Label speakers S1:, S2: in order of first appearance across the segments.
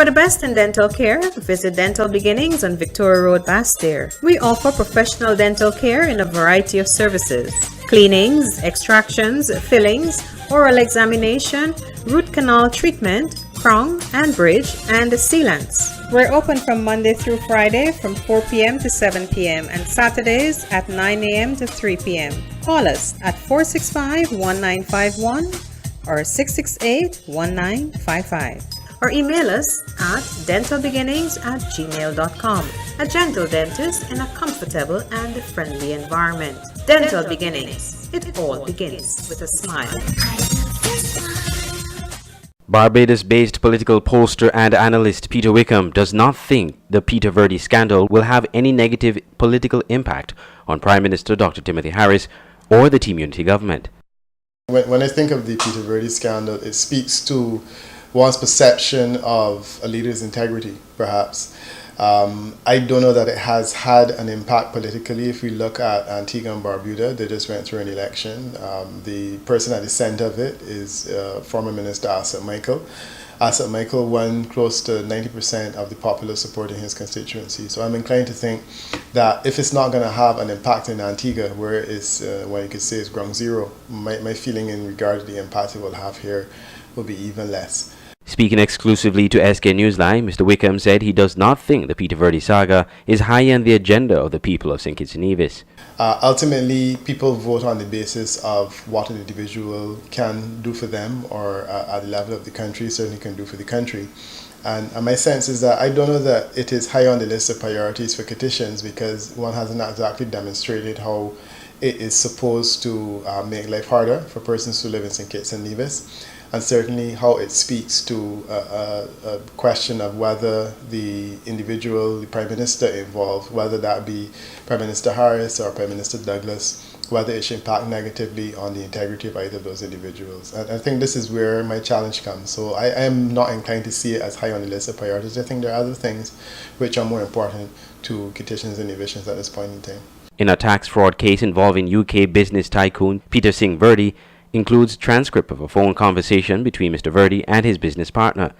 S1: For the best in dental care, visit Dental Beginnings on Victoria Road, Bastair. We offer professional dental care in a variety of services: cleanings, extractions, fillings, oral examination, root canal treatment, crown and bridge, and sealants. We're open from Monday through Friday from 4 p.m. to 7 p.m. and Saturdays at 9 a.m. to 3 p.m. Call us at 465-1951 or 668-1955. Or email us at dentalbeginnings@gmail.com. A gentle dentist in a comfortable and friendly environment. Dental Beginnings. It all begins with a smile.
S2: Barbados-based political pollster and analyst Peter Wickham does not think the Peter Virdee scandal will have any negative political impact on Prime Minister Dr. Timothy Harris or the Team Unity government.
S3: When I think of the Peter Virdee scandal, it speaks to one's perception of a leader's integrity, perhaps. I don't know that it has had an impact politically. If we look at Antigua and Barbuda, they just went through an election. The person at the center of it is former Minister Asset Michael. Asset Michael won close to 90% of the popular support in his constituency. So I'm inclined to think that if it's not going to have an impact in Antigua, where it's, what you could say is ground zero, my feeling in regard to the impact it will have here will be even less.
S2: Speaking exclusively to SK Newsline, Mr. Wickham said he does not think the Peter Virdee saga is high on the agenda of the people of St. Kitts and Nevis.
S3: Ultimately, people vote on the basis of what an individual can do for them or at the level of the country, certainly can do for the country. And my sense is that I don't know that it is high on the list of priorities for Kittitians because one hasn't exactly demonstrated how it is supposed to make life harder for persons who live in St. Kitts and Nevis. And certainly how it speaks to a question of whether the individual, the Prime Minister involved, whether that be Prime Minister Harris or Prime Minister Douglas, whether it should impact negatively on the integrity of either of those individuals. And I think this is where my challenge comes. So I am not inclined to see it as high on the list of priorities. I think there are other things which are more important to Kittitians and Nevisians at this point in time.
S2: In a tax fraud case involving UK business tycoon Peter Singh Virdee, includes transcript of a phone conversation between Mr. Virdee and his business partner.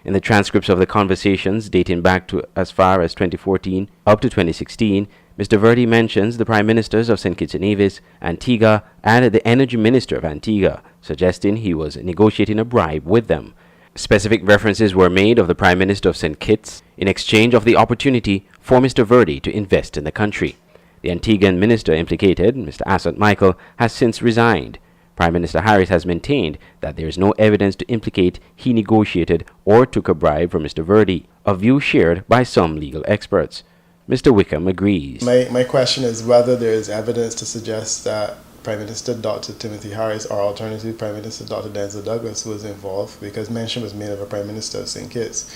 S2: In the transcripts of the conversations dating back to as far as 2014 up to 2016, Mr. Virdee mentions the Prime Ministers of St. Kitts and Nevis, Antigua, and the Energy Minister of Antigua, suggesting he was negotiating a bribe with them. Specific references were made of the Prime Minister of St. Kitts in exchange of the opportunity for Mr. Virdee to invest in the country. The Antiguan minister implicated, Mr. Asset Michael, has since resigned. Prime Minister Harris has maintained that there is no evidence to implicate he negotiated or took a bribe from Mr. Virdee, a view shared by some legal experts. Mr. Wickham agrees.
S3: My question is whether there is evidence to suggest that Prime Minister Dr. Timothy Harris or alternatively Prime Minister Dr. Denzel Douglas was involved, because mention was made of a Prime Minister of St. Kitts.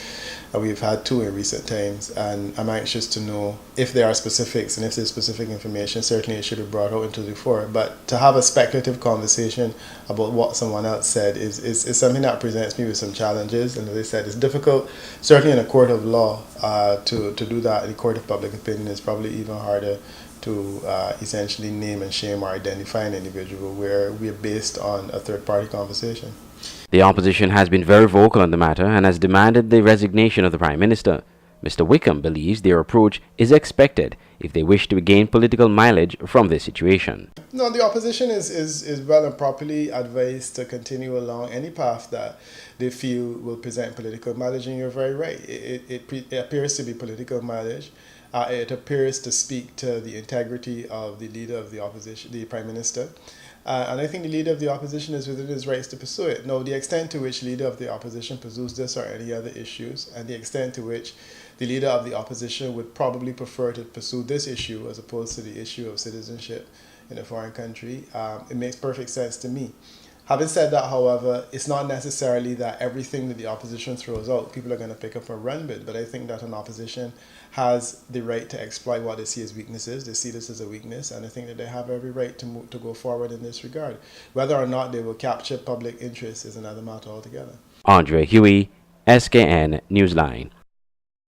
S3: We've had two in recent times, and I'm anxious to know if there are specifics, and if there's specific information, certainly it should be brought out into the fore. But to have a speculative conversation about what someone else said is something that presents me with some challenges, and as I said, it's difficult, certainly in a court of law, to do that. In a court of public opinion, it's probably even harder to essentially name and shame or identify an individual where we are based on a third-party conversation.
S2: The opposition has been very vocal on the matter and has demanded the resignation of the Prime Minister. Mr. Wickham believes their approach is expected if they wish to gain political mileage from this situation.
S3: No, the opposition is well and properly advised to continue along any path that they feel will present political mileage, and you're very right. It appears to be political mileage. It appears to speak to the integrity of the leader of the opposition, the Prime Minister. And I think the leader of the opposition is within his rights to pursue it. Now, the extent to which leader of the opposition pursues this or any other issues, and the extent to which the leader of the opposition would probably prefer to pursue this issue as opposed to the issue of citizenship in a foreign country, it makes perfect sense to me. Having said that, however, it's not necessarily that everything that the opposition throws out, people are going to pick up and run with. But I think that an opposition has the right to exploit what they see as weaknesses. They see this as a weakness, and I think that they have every right to go forward in this regard. Whether or not they will capture public interest is another matter altogether.
S2: Andre Huey, SKN Newsline.